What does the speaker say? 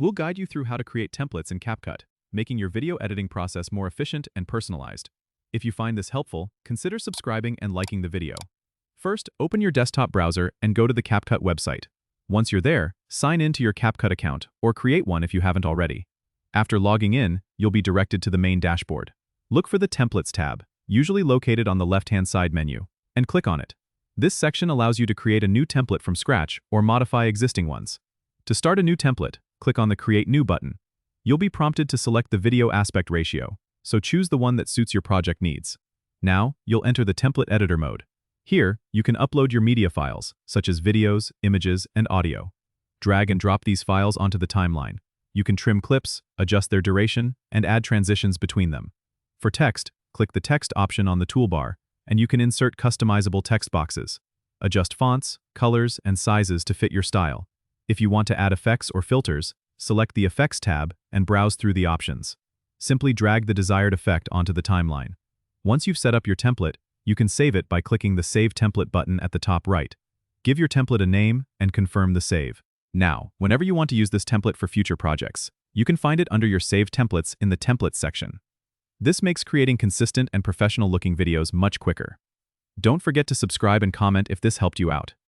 We'll guide you through how to create templates in CapCut, making your video editing process more efficient and personalized. If you find this helpful, consider subscribing and liking the video. First, open your desktop browser and go to the CapCut website. Once you're there, sign in to your CapCut account or create one if you haven't already. After logging in, you'll be directed to the main dashboard. Look for the Templates tab, usually located on the left-hand side menu, and click on it. This section allows you to create a new template from scratch or modify existing ones. To start a new template, click on the Create New button. You'll be prompted to select the video aspect ratio, so choose the one that suits your project needs. Now, you'll enter the template editor mode. Here, you can upload your media files, such as videos, images, and audio. Drag and drop these files onto the timeline. You can trim clips, adjust their duration, and add transitions between them. For text, click the Text option on the toolbar, and you can insert customizable text boxes. Adjust fonts, colors, and sizes to fit your style. If you want to add effects or filters, select the Effects tab and browse through the options. Simply drag the desired effect onto the timeline. Once you've set up your template, you can save it by clicking the Save Template button at the top right. Give your template a name and confirm the save. Now, whenever you want to use this template for future projects, you can find it under your Saved Templates in the Templates section. This makes creating consistent and professional-looking videos much quicker. Don't forget to subscribe and comment if this helped you out.